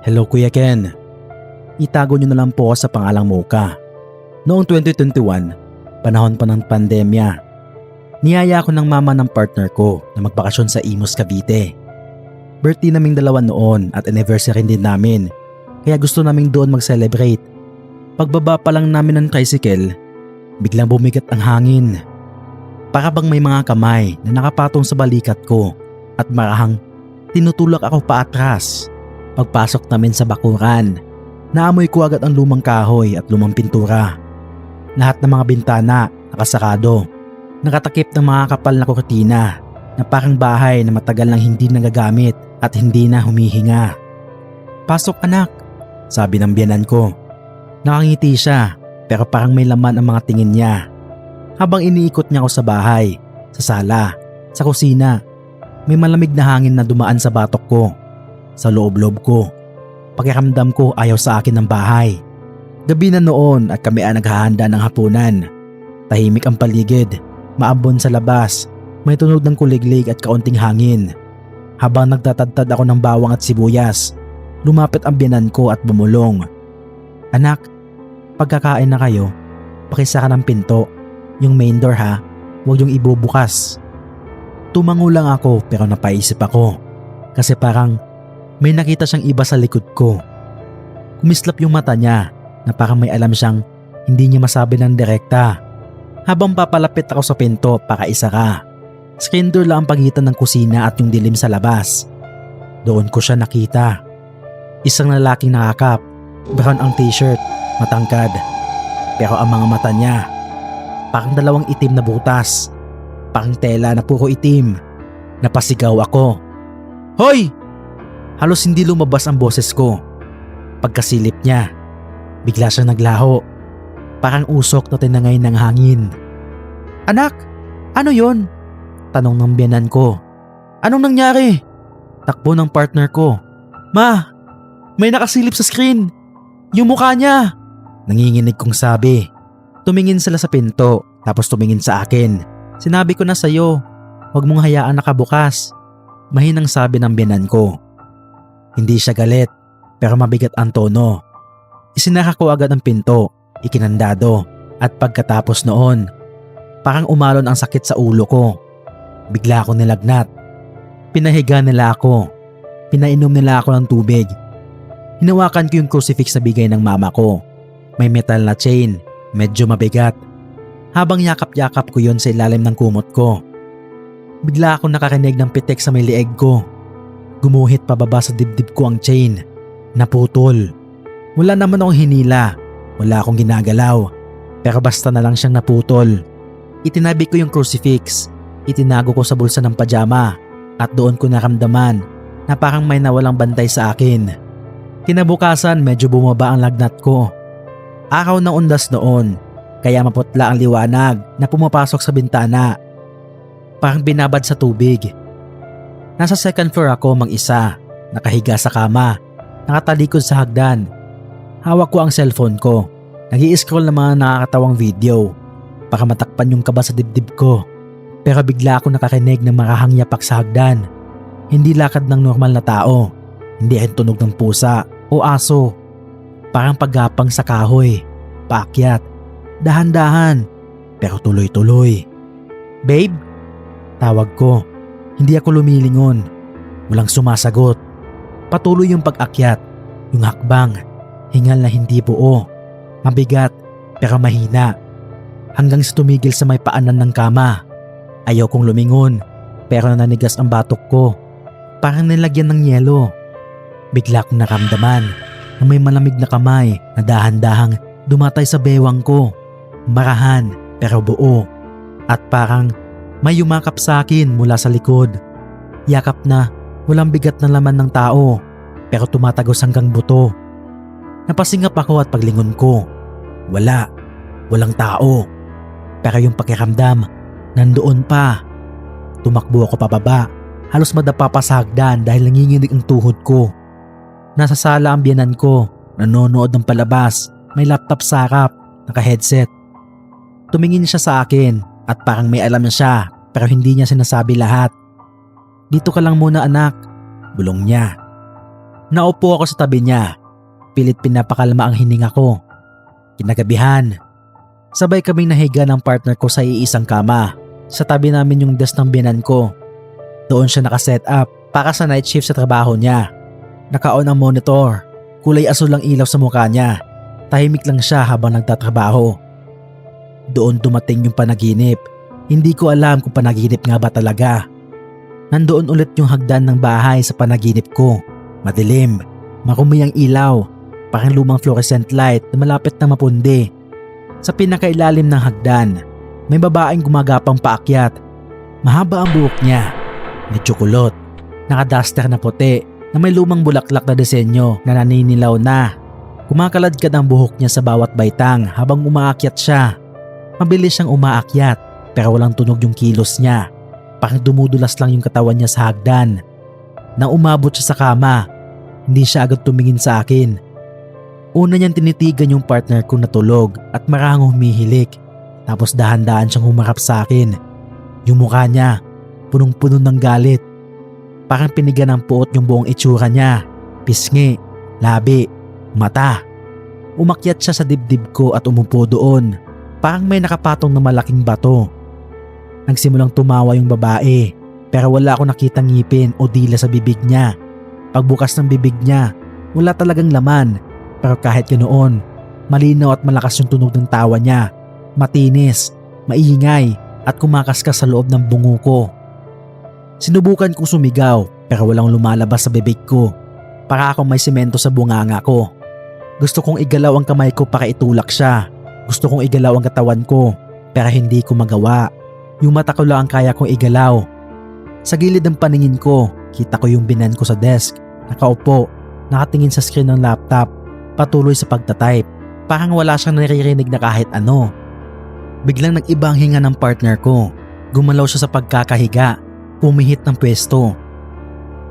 Hello Kuya Ken. Itago niyo na lang po ako sa pangalang Mocha. Noong 2021, panahon pa ng pandemya, niyaya ako ng mama ng partner ko na magbakasyon sa Imus, Cavite. Birthday naming dalawa noon at anniversary din namin, kaya gusto naming doon mag-celebrate. Pagbaba pa lang namin ng tricycle, biglang bumigat ang hangin. Para bang may mga kamay na nakapatong sa balikat ko at marahang tinutulak ako paatras. Pagpasok namin sa bakuran, naamoy ko agad ang lumang kahoy at lumang pintura. Lahat ng mga bintana nakasarado, nakatakip ng mga kapal na kurtina na parang bahay na matagal nang hindi nagagamit at hindi na humihinga. "Pasok anak," sabi ng biyenan ko. Nakangiti siya pero parang may laman ang mga tingin niya. Habang iniikot niya ako sa bahay, sa sala, sa kusina, may malamig na hangin na dumaan sa batok ko, sa loob-loob ko. Pakiramdam ko ayaw sa akin ng bahay. Gabi na noon at kami ay naghahanda ng hapunan. Tahimik ang paligid, maambon sa labas, may tunog ng kuliglig at kaunting hangin. Habang nagtatadtad ako ng bawang at sibuyas, lumapit ang biyenan ko at bumulong. "Anak, pagkakain na kayo, pakisara ng pinto. Yung main door ha, huwag yung ibubukas." Tumango lang ako pero napaisip ako kasi parang may nakita siyang iba sa likod ko. Kumislap yung mata niya na parang may alam siyang hindi niya masabi ng direkta. Habang papalapit ako sa pinto para isara, screen door lang ang pagitan ng kusina at yung dilim sa labas. Doon ko siya nakita. Isang lalaking nakakap, brown ang t-shirt, matangkad. Pero ang mga mata niya, parang dalawang itim na butas. Parang tela na puro itim. Napasigaw ako. "Hoy!" Halos hindi lumabas ang boses ko. Pagkasilip niya, bigla siyang naglaho. Parang usok na tinangay ng hangin. "Anak, ano yon?" tanong ng biyenan ko. "Anong nangyari?" Takbo ng partner ko. "Ma, may nakasilip sa screen. Yung mukha niya." Nanginginig kong sabi. Tumingin sila sa pinto tapos tumingin sa akin. "Sinabi ko na sa'yo, huwag mong hayaan nakabukas." Mahinang sabi ng biyenan ko. Hindi siya galit pero mabigat ang tono. Isinara ko agad ang pinto, ikinandado at pagkatapos noon, parang umalon ang sakit sa ulo ko. Bigla akong nilagnat. Pinahiga nila ako. Pinainom nila ako ng tubig. Hinawakan ko yung crucifix na bigay ng mama ko. May metal na chain, medyo mabigat. Habang yakap-yakap ko yon sa ilalim ng kumot ko, bigla akong nakarinig ng pitik sa may lieg ko. Gumuhit pababa sa dibdib ko ang chain. Naputol. Wala naman akong hinila. Wala akong ginagalaw. Pero basta na lang siyang naputol. Itinabi ko yung crucifix. Itinago ko sa bulsa ng pajama. At doon ko naramdaman na parang may nawalang bantay sa akin. Kinabukasan medyo bumaba ang lagnat ko. Araw ng undas noon. Kaya maputla ang liwanag na pumapasok sa bintana. Parang binabad sa tubig. Nasa second floor ako mag-isa, nakahiga sa kama, nakatalikod sa hagdan. Hawak ko ang cellphone ko, nag-i-scroll ng mga nakakatawang video para matakpan yung kaba sa dibdib ko. Pero bigla ako nakarinig ng marahang yapak sa hagdan. Hindi lakad ng normal na tao, hindi rin tunog ng pusa o aso. Parang paggapang sa kahoy, paakyat, dahan-dahan, pero tuloy-tuloy. "Babe?" Tawag ko. Hindi ako lumilingon. Walang sumasagot. Patuloy yung pag-akyat, yung hakbang, hingal na hindi buo. Mabigat pero mahina. Hanggang sa tumigil sa may paanan ng kama. Ayaw kong lumingon pero nananigas ang batok ko. Parang nilagyan ng yelo. Bigla kong naramdaman na may malamig na kamay na dahan-dahang dumatay sa bewang ko. Marahan pero buo. At parang may yumakap sa akin mula sa likod. Yakap na walang bigat na laman ng tao pero tumatagos hanggang buto. Napasingap ako at paglingon ko. Walang tao. Pero yung pakiramdam, nandoon pa. Tumakbo ako pababa. Halos madapa pa sa hagdan dahil nanginginig ang tuhod ko. Nasa sala ang biyenan ko, nanonood ng palabas, may laptop sa harap, naka-headset. Tumingin siya sa akin at parang may alam siya pero hindi niya sinasabi lahat. "Dito ka lang muna anak," bulong niya. Naupo ako sa tabi niya. Pilit pinapakalma ang hininga ko. Kinagabihan, sabay kaming nahiga ng partner ko sa iisang kama. Sa tabi namin yung desk ng binan ko. Doon siya nakaset up para sa night shift sa trabaho niya. Naka-on ang monitor. Kulay asul ang ilaw sa mukha niya. Tahimik lang siya habang nagtatrabaho. Doon dumating yung panaginip. Hindi ko alam kung panaginip nga ba talaga. Nandoon ulit yung hagdan ng bahay sa panaginip ko. Madilim, marumi ang ilaw, parang lumang fluorescent light na malapit na mapundi. Sa pinakailalim ng hagdan, may babaeng gumagapang paakyat. Mahaba ang buhok niya, medyo kulot, naka-duster na puti na may lumang bulaklak na disenyo na naninilaw na. Kumakaladkad ang buhok niya sa bawat baitang habang umaakyat siya. Mabilis siyang umaakyat pero walang tunog yung kilos niya. Parang dumudulas lang yung katawan niya sa hagdan. Nang umabot siya sa kama, hindi siya agad tumingin sa akin. Una niyang tinitigan yung partner ko na tulog at marahang humihilik. Tapos dahan-dahan siyang humarap sa akin. Yung mukha niya, punong-puno ng galit. Parang pinigan ng puot yung buong itsura niya. Pisngi, labi, mata. Umakyat siya sa dibdib ko at umupo doon. Parang may nakapatong na malaking bato. Nagsimulang tumawa yung babae pero wala akong nakitang ngipin o dila sa bibig niya. Pagbukas ng bibig niya, wala talagang laman. Pero kahit ganoon, malinaw at malakas yung tunog ng tawa niya. Matinis, maingay at kumakaskas sa loob ng bungo ko. Sinubukan kong sumigaw pero walang lumalabas sa bibig ko. Para akong may semento sa bunganga ko. Gusto kong igalaw ang kamay ko para itulak siya. Gusto kong igalaw ang katawan ko pero hindi ko magawa. Yung mata ko lang ang kaya kong igalaw. Sa gilid ng paningin ko, kita ko yung binan ko sa desk. Nakaupo, nakatingin sa screen ng laptop, patuloy sa pagtatype. Parang wala siyang naririnig na kahit ano. Biglang nag-iba ang hinga ng partner ko. Gumalaw siya sa pagkakahiga, pumihit ng pwesto.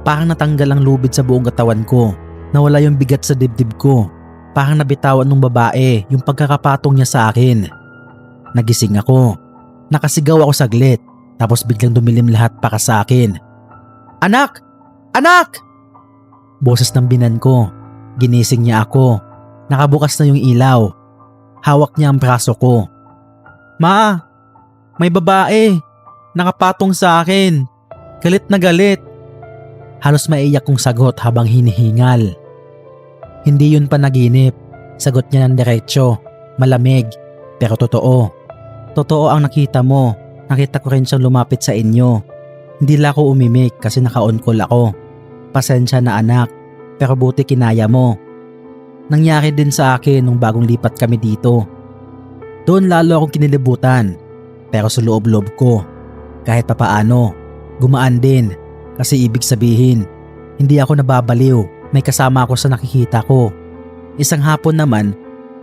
Parang natanggal ang lubid sa buong katawan ko. Nawala yung bigat sa dibdib ko. Parang nabitawan ng babae yung pagkakapatong niya sa akin. Nagising ako. Nakasigaw ako saglit, tapos biglang dumilim lahat para sa akin. Anak! Anak! Boses ng binan ko. Ginising niya ako. Nakabukas na yung ilaw. Hawak niya ang braso ko. Ma! May babae! Nakapatong sa akin! Galit na galit! Halos maiyak kong sagot habang hinihingal. Hindi yun panaginip. Sagot niya ng diretsyo. Malamig, pero totoo. Totoo ang nakita mo. Nakita ko rin siyang lumapit sa inyo. Hindi lang ako umimik kasi naka-on call ako. Pasensya na anak, pero buti kinaya mo. Nangyari din sa akin nung bagong lipat kami dito. Doon lalo akong kinilibutan. Pero sa loob-loob ko, kahit papaano, gumaan din. Kasi ibig sabihin, hindi ako nababaliw. May kasama ako sa nakikita ko. Isang hapon naman,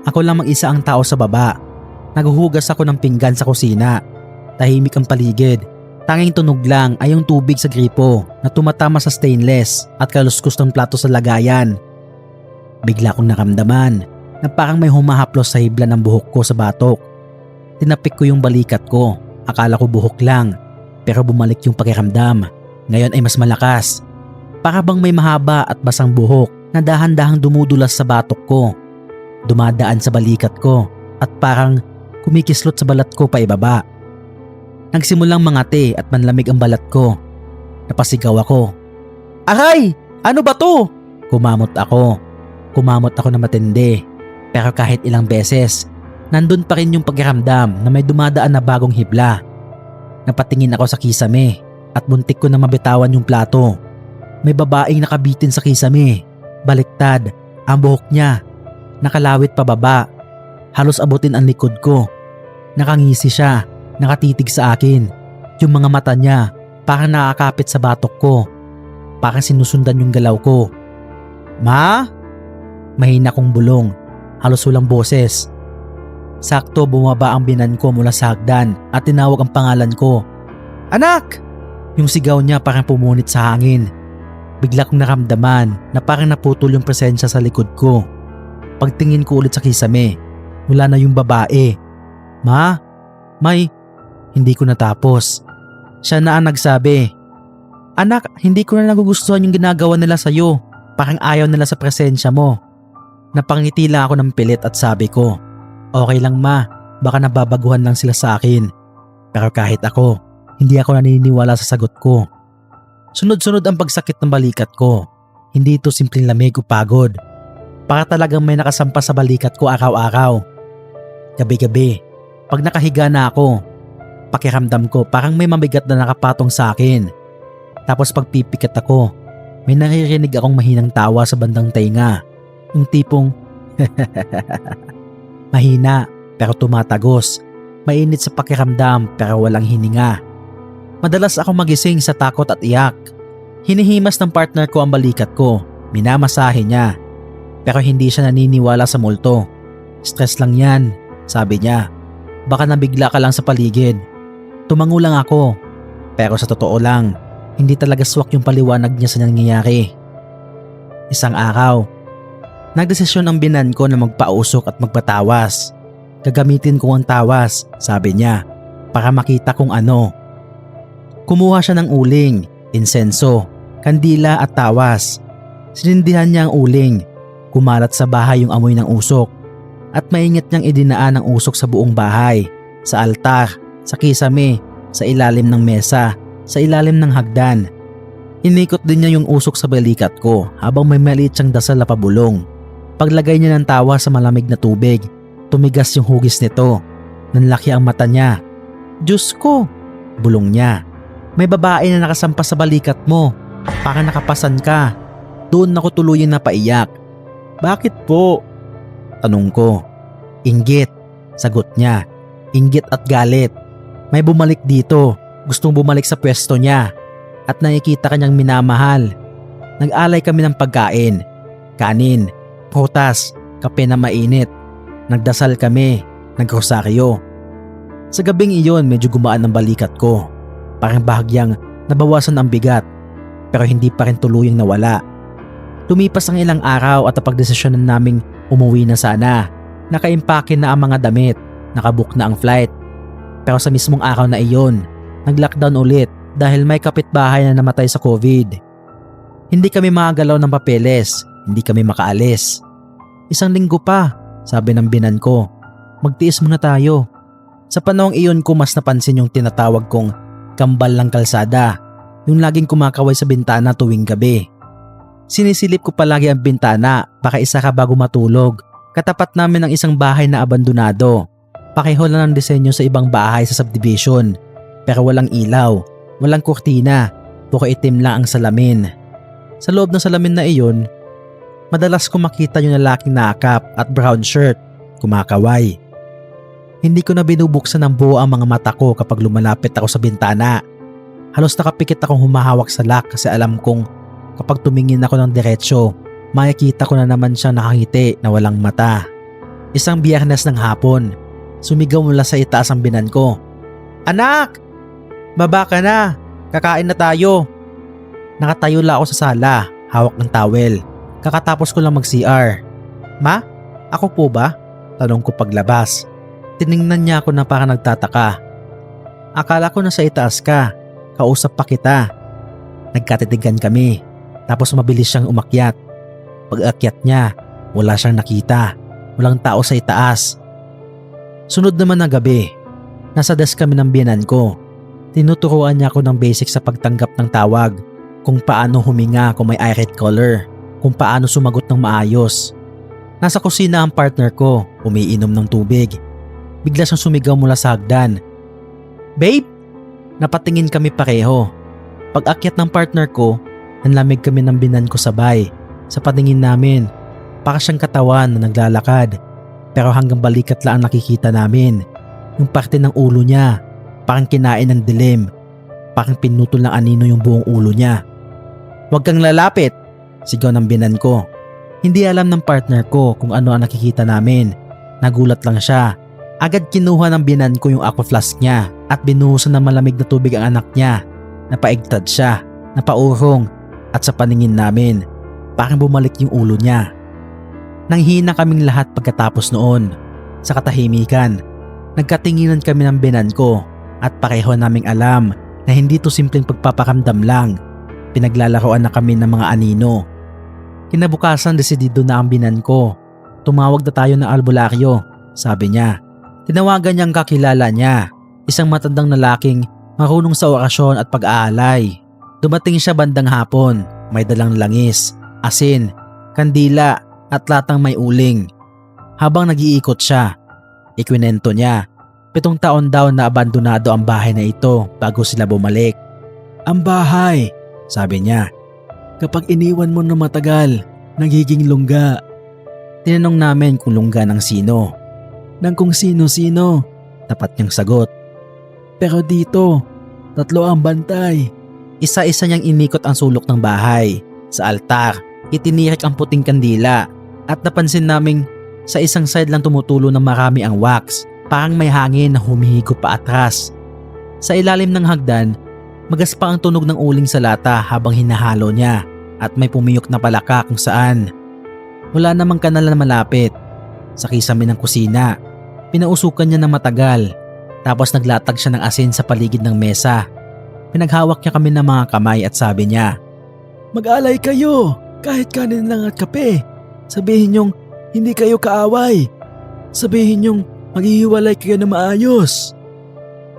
ako lang mag-isa ang tao sa baba. Naghuhugas ako ng pinggan sa kusina. Tahimik ang paligid. Tanging tunog lang ay yung tubig sa gripo na tumatama sa stainless at kaluskos ng plato sa lagayan. Bigla kong naramdaman na parang may humahaplos sa hibla ng buhok ko sa batok. Tinapik ko yung balikat ko. Akala ko buhok lang, pero bumalik yung pakiramdam. Ngayon ay mas malakas. Para bang may mahaba at basang buhok na dahan-dahang dumudulas sa batok ko. Dumadaan sa balikat ko at parang kumikislot sa balat ko pa ibaba. Nagsimulang mangati at manlamig ang balat ko. Napasigaw ako. Aray! Ano ba to? Kumamot ako. Kumamot ako na matindi. Pero kahit ilang beses, nandun pa rin yung pakiramdam na may dumadaan na bagong hibla. Napatingin ako sa kisame at muntik ko na mabitawan yung plato. May babaeng nakabitin sa kisame. Baliktad, ang buhok niya. Nakalawit pababa. Halos abutin ang likod ko. Nakangisi siya, nakatitig sa akin. Yung mga mata niya, parang nakakapit sa batok ko. Parang sinusundan yung galaw ko. Ma? Mahina kong bulong, halos walang boses. Sakto bumaba ang binan ko mula sa hagdan at tinawag ang pangalan ko. Anak! Yung sigaw niya parang pumunit sa hangin. Bigla kong naramdaman na parang naputol yung presensya sa likod ko. Pagtingin ko ulit sa kisame, wala na yung babae. Ma? May... Hindi ko natapos. Siya na ang nagsabi. Anak, hindi ko na nagugustuhan yung ginagawa nila sa'yo. Parang ayaw nila sa presensya mo. Napangiti lang ako ng pilit at sabi ko, okay lang ma, baka nababaguhan lang sila sa akin. Pero kahit ako, hindi ako naniniwala sa sagot ko. Sunod-sunod ang pagsakit ng balikat ko. Hindi ito simpleng lamig o pagod. Para talagang may nakasampa sa balikat ko araw-araw. Gabi-gabi, pag nakahiga na ako, pakiramdam ko parang may mabigat na nakapatong sa akin. Tapos pag pipikit ako, may naririnig akong mahinang tawa sa bandang tainga. Yung tipong mahina pero tumatagos. Mainit sa pakiramdam pero walang hininga. Madalas ako magising sa takot at iyak. Hinihimas ng partner ko ang balikat ko. Minamasahe niya. Pero hindi siya naniniwala sa multo. Stress lang yan, sabi niya. Baka nabigla ka lang sa paligid. Tumango lang ako. Pero sa totoo lang, hindi talaga swak yung paliwanag niya sa nangyayari. Isang araw, nagdesisyon ang binan ko na magpausok at magpatawas. Gagamitin ko ang tawas, sabi niya, para makita kung ano. Kumuha siya ng uling, insenso, kandila at tawas. Sinindihan niya ang uling. Kumalat sa bahay yung amoy ng usok. At maingat niyang idinaan ang usok sa buong bahay, sa altar, sa kisame, sa ilalim ng mesa, sa ilalim ng hagdan. Inikot din niya yung usok sa balikat ko habang may maliit siyang dasal na pabulong. Paglagay niya ng tawa sa malamig na tubig, tumigas yung hugis nito. Nanlaki ang mata niya. Diyos ko, bulong niya. May babae na nakasampa sa balikat mo. Para nakapasan ka. Doon ako tuluyang napaiyak. Bakit po? Tanong ko. Inggit, sagot niya. Inggit at galit. May bumalik dito. Gustong bumalik sa pwesto niya. At nakikita kanyang minamahal. Nag-alay kami ng pagkain. Kanin, prutas, kape na mainit. Nagdasal kami, nagrosaryo. Sa gabing iyon medyo gumaan ang balikat ko. Parang bahagyang nabawasan ang bigat pero hindi pa rin tuluyang nawala. Lumipas ang ilang araw at napagdesisyonan naming umuwi na sana. Nakaimpake na ang mga damit, nakabook na ang flight. Pero sa mismong araw na iyon, nag-lockdown ulit dahil may kapitbahay na namatay sa COVID. Hindi kami makagalaw ng papeles, hindi kami makaalis. 1 linggo pa, sabi ng binan ko. Magtiis muna tayo. Sa panahong iyon ko mas napansin yung tinatawag kong kambal ng kalsada, yung laging kumakaway sa bintana tuwing gabi. Sinisilip ko palagi ang bintana, baka isa ka bago matulog. Katapat namin ang isang bahay na abandonado. Pakiho lang ang disenyo sa ibang bahay sa subdivision. Pero walang ilaw, walang kurtina, puro itim lang ang salamin. Sa loob ng salamin na iyon, madalas ko makita yung lalaking nakap at brown shirt, kumakaway. Hindi ko na binubuksan ng buo ang mga mata ko kapag lumalapit ako sa bintana. Halos nakapikit akong humahawak sa lock kasi alam kong kapag tumingin ako ng diretsyo, makikita ko na naman siyang nakangiti na walang mata. Isang Biyernes ng hapon, sumigaw mula sa itaas ang binan ko. Anak! Baba ka na! Kakain na tayo! Nakatayo lang ako sa sala, hawak ng towel. Kakatapos ko lang mag-CR. Ma? Ako po ba? Tanong ko paglabas. Tiningnan niya ako na parang nagtataka. Akala ko nasa itaas ka. Kausap pa kita. Nagkatitigan kami. Tapos mabilis siyang umakyat. Pag-akyat niya, wala siyang nakita. Walang tao sa itaas. Sunod naman na gabi. Nasa desk kami ng biyanan ko. Tinuturuan niya ako ng basic sa pagtanggap ng tawag. Kung paano huminga kung may irate caller. Kung paano sumagot ng maayos. Nasa kusina ang partner ko, umiinom ng tubig. Bigla siyang sumigaw mula sa hagdan. Babe! Napatingin kami pareho. Pag-akyat ng partner ko, nanlamig kami ng binan ko sabay. Sa patingin namin, para siyang katawan na naglalakad. Pero hanggang balikat lang ang nakikita namin. Yung parte ng ulo niya, parang kinain ng dilim. Parang pinutol ng anino yung buong ulo niya. Huwag kang lalapit! Sigaw ng binan ko. Hindi alam ng partner ko kung ano ang nakikita namin. Nagulat lang siya. Agad kinuha ng binan ko yung aqua flask niya at binuhusan ng malamig na tubig ang anak niya. Napaigtad siya, napaurong at sa paningin namin, parang bumalik yung ulo niya. Nanghina kaming lahat pagkatapos noon. Sa katahimikan, nagkatinginan kami ng binan ko at pareho naming alam na hindi to simpleng pagpaparamdam lang. Pinaglalaroan na kami ng mga anino. Kinabukasan desidido na ang binan ko. Tumawag na tayo ng albularyo, sabi niya. Tinawagan niyang kakilala niya, isang matandang lalaking marunong sa orasyon at pag-aalay. Dumating siya bandang hapon, may dalang langis, asin, kandila at latang may uling. Habang nag-iikot siya, ikwinento niya, 7 taon daw na abandonado ang bahay na ito bago sila bumalik. Ang bahay, sabi niya, kapag iniwan mo na matagal, nagiging lungga. Tinanong namin kung lungga ng sino. Ng kung sino-sino, tapat niyang sagot. Pero dito, 3 ang bantay. Isa-isa niyang inikot ang sulok ng bahay. Sa altar, itinirik ang puting kandila at napansin naming sa isang side lang tumutulo ng marami ang wax, parang may hangin na humihigop pa atras. Sa ilalim ng hagdan, magaspa ang tunog ng uling sa lata habang hinahalo niya at may pumiyok na palaka kung saan. Wala namang kanal na malapit. Sa kisame ng kusina, pinausukan niya ng matagal tapos naglatag siya ng asin sa paligid ng mesa. Pinaghawak niya kami ng mga kamay at sabi niya, "Mag-alay kayo kahit kanin lang at kape. Sabihin niyong hindi kayo kaaway. Sabihin niyong maghihiwalay kayo na maayos."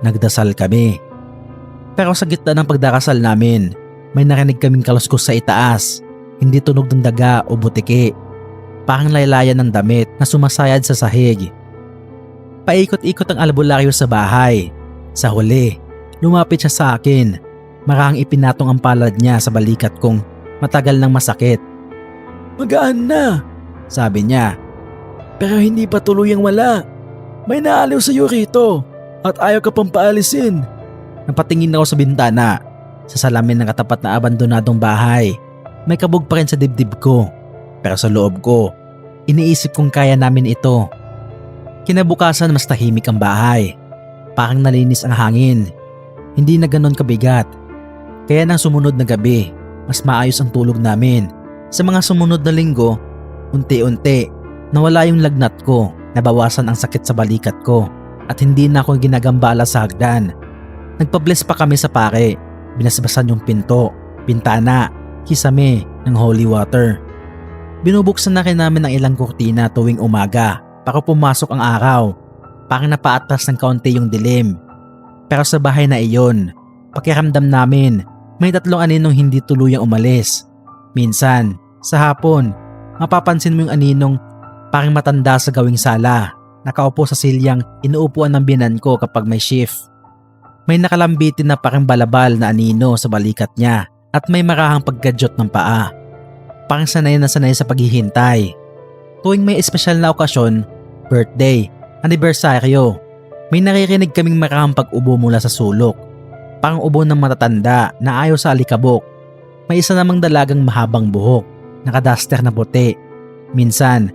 Nagdasal kami. Pero sa gitna ng pagdarasal namin, may narinig kaming kaluskos sa itaas. Hindi tunog ng daga o butiki. Parang laylayan ng damit na sumasayad sa sahig. Paikot-ikot ang albularyo sa bahay. Sa huli, lumapit siya sa akin. Marahang ipinatong ang palad niya sa balikat kong matagal nang masakit. "Magaan na," sabi niya. "Pero hindi pa tuluyang wala. May naaliw sa iyo rito at ayaw ka pang paalisin." Napatingin ako sa bintana. Sa salamin ng katapat na abandonadong bahay, may kabog pa rin sa dibdib ko. Pero sa loob ko, iniisip kong kaya namin ito. Kinabukasan mas tahimik ang bahay. Parang nalinis ang hangin. Hindi na ganon kabigat. Kaya nang sumunod na gabi, mas maayos ang tulog namin. Sa mga sumunod na linggo, unti-unti, nawala yung lagnat ko, nabawasan ang sakit sa balikat ko, at hindi na ako ginagambala sa hagdan. Nagpa-bless pa kami sa pare, binasbasan yung pinto, bintana, kisame ng holy water. Binubuksan na rin namin ang ilang kurtina tuwing umaga para pumasok ang araw. Parang napaatras ng kaunti yung dilim. Pero sa bahay na iyon, pakiramdam namin, may 3 aninong hindi tuluyang umalis. Minsan, sa hapon, mapapansin mo yung aninong parang matanda sa gawing sala, nakaupo sa silyang inuupuan ng binan ko kapag may shift. May nakalambitin na parang balabal na anino sa balikat niya at may marahang paggadyot ng paa. Parang sanay na sanay sa paghihintay. Tuwing may espesyal na okasyon, birthday, anibersaryo, may naririnig kaming marahang pag-ubo mula sa sulok. Parang ubo ng matatanda na ayaw sa alikabok. May isa namang dalagang mahabang buhok, nakadaster na puti. Minsan,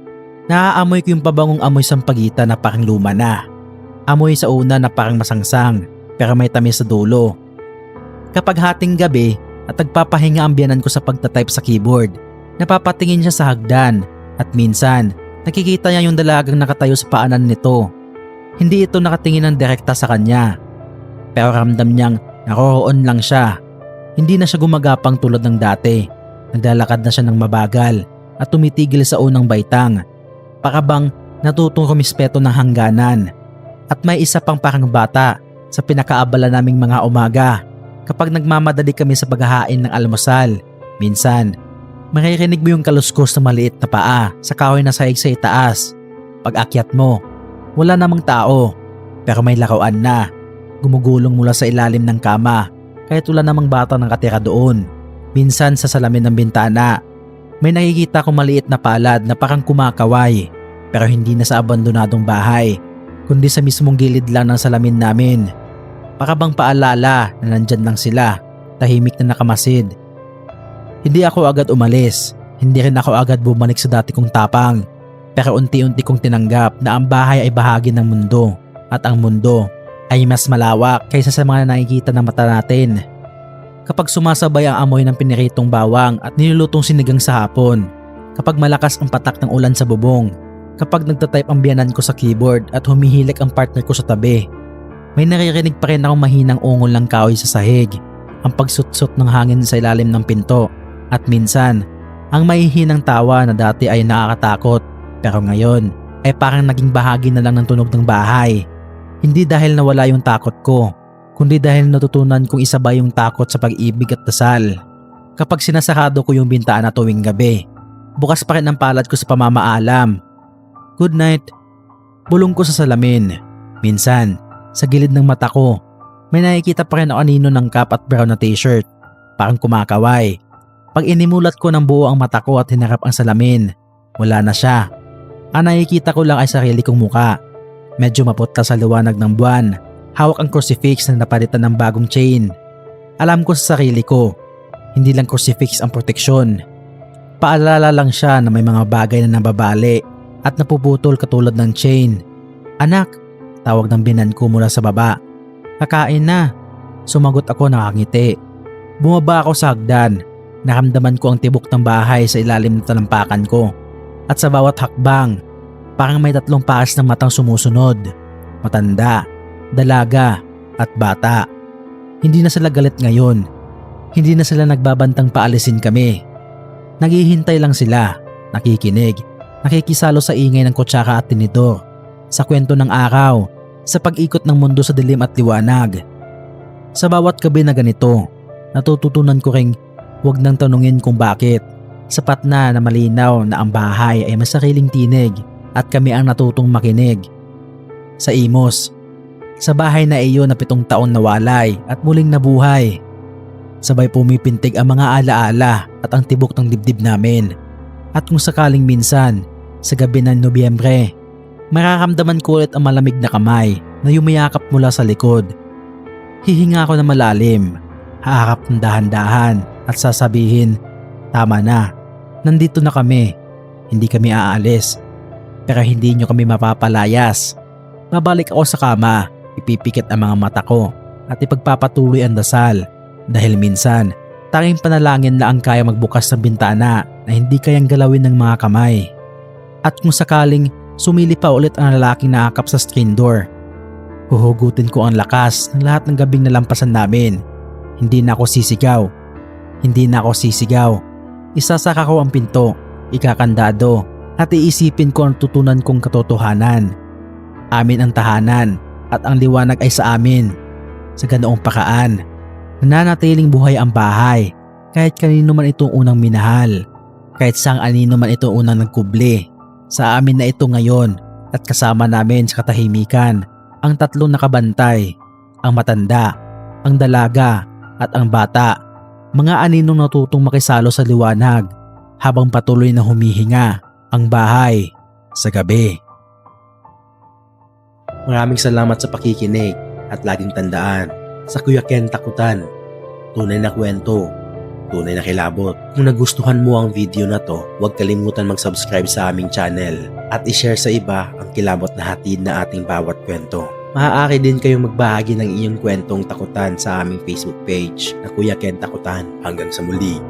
naaamoy ko yung pabangong amoy sampagita na parang luma na. Amoy sa una na parang masangsang, pero may tamis sa dulo. Kapag hating gabi at nagpapahinga ang biyanan ko sa pagtatype sa keyboard, napapatingin siya sa hagdan at minsan nakikita niya yung dalagang nakatayo sa paanan nito. Hindi ito nakatingin ng direkta sa kanya, pero ramdam niyang naroroon lang siya. Hindi na siya gumagapang tulad ng dati. Naglalakad na siya ng mabagal at tumitigil sa unang baitang. Para bang natutong rumispeto ng hangganan. At may isa pang parang bata sa pinakaabala naming mga umaga. Kapag nagmamadali kami sa paghahain ng almusal, minsan, maririnig mo yung kaluskos na maliit na paa sa kahoy na sahig sa itaas. Pag akyat mo, wala namang tao, pero may laruan na. Gumugulong mula sa ilalim ng kama, kahit wala namang bata nakatira doon. Minsan sa salamin ng bintana, may nakikita kong maliit na palad na parang kumakaway, pero hindi na sa abandonadong bahay, kundi sa mismong gilid lang ng salamin namin. Para bang paalala na nandyan lang sila, tahimik na nakamasid. Hindi ako agad umalis, hindi rin ako agad bumalik sa dati kong tapang. Pero unti-unti kong tinanggap na ang bahay ay bahagi ng mundo at ang mundo ay mas malawak kaysa sa mga nakikita ng mata natin. Kapag sumasabay ang amoy ng piniritong bawang at nilulutong sinigang sa hapon, kapag malakas ang patak ng ulan sa bubong, kapag nagtatype ang biyanan ko sa keyboard at humihilik ang partner ko sa tabi, may naririnig pa rin akong mahinang ungol ng kahoy sa sahig, ang pagsutsot ng hangin sa ilalim ng pinto, at minsan Ang maihinang tawa na dati ay nakakatakot pero ngayon ay parang naging bahagi na lang ng tunog ng bahay. Hindi dahil nawala yung takot ko, kundi dahil natutunan kong isabay yung takot sa pag-ibig at dasal. Kapag sinasarado ko yung bintana tuwing gabi, bukas pa rin ang palad ko sa pamamaalam. Good night. Bulong ko sa salamin. Minsan, sa gilid ng mata ko, may nakikita pa rin ako kanino ng cap at brown na t-shirt. Parang kumakaway. Pag inimulat ko ng buo ang mata ko at hinarap ang salamin, wala na siya. Ang nakikita ko lang ay sarili kong muka. Medyo maputla sa liwanag ng buwan. Hawak ang crucifix na napalitan ng bagong chain. Alam ko sa sarili ko, hindi lang crucifix ang proteksyon. Paalala lang siya na may mga bagay na nababali at napuputol katulad ng chain. Anak, tawag ng binan ko mula sa baba. Kakain na. Sumagot ako nakangiti. Bumaba ako sa hagdan. Naramdaman ko ang tibok ng bahay sa ilalim ng talampakan ko. At sa bawat hakbang, parang may 3 paas ng matang sumusunod. Matanda, dalaga, at bata. Hindi na sila galit ngayon. Hindi na sila nagbabantang paalisin kami. Naghihintay lang sila, nakikinig, nakikisalo sa ingay ng kutsara at tinidor, sa kwento ng araw, sa pag-ikot ng mundo sa dilim at liwanag. Sa bawat gabi na ganito, natututunan ko ring huwag nang tanungin kung bakit. Sapat na malinaw na ang bahay ay may sariling tinig at kami ang natutong makinig. Sa Imos, sa bahay na iyon na 7 taon nawalay at muling nabuhay. Sabay pumipintig ang mga alaala at ang tibok ng dibdib namin. At kung sakaling minsan, sa gabi ng Nobyembre, mararamdaman ko ulit ang malamig na kamay na yumayakap mula sa likod. Hihinga ako na malalim, haharap ng dahan-dahan at sasabihin, tama na, nandito na kami, hindi kami aalis. Pero hindi nyo kami mapapalayas. Babalik ako sa kama, ipipikit ang mga mata ko at ipagpapatuloy ang dasal. Dahil minsan, tanging panalangin na ang kaya magbukas ng bintana na hindi kayang galawin ng mga kamay. At kung sakaling sumili pa ulit ang lalaking nakakap sa screen door, huhugutin ko ang lakas ng lahat ng gabing nalampasan namin. Hindi na ako sisigaw. Hindi na ako sisigaw. Isasaka ko ang pinto, ikakandado, at iisipin ko ang tutunan kong katotohanan. Amin ang tahanan at ang liwanag ay sa amin. Sa ganoong paraan, nananatiling buhay ang bahay kahit kanino man itong unang minahal, kahit sang anino man itong unang nagkubli. Sa amin na ito ngayon at kasama namin sa katahimikan ang 3 nakabantay, ang matanda, ang dalaga at ang bata. Mga aninong natutong makisalo sa liwanag habang patuloy na humihinga ang bahay sa gabi. Maraming salamat sa pakikinig at laging tandaan, sa Kuya Ken Takutan, tunay na kwento, tunay na kilabot. Kung nagustuhan mo ang video na to, huwag kalimutan mag-subscribe sa aming channel at i-share sa iba ang kilabot na hatid na ating bawat kwento. Maaari din kayong magbahagi ng iyong kwentong takutan sa aming Facebook page na Kuya Ken Takutan. Hanggang sa muli.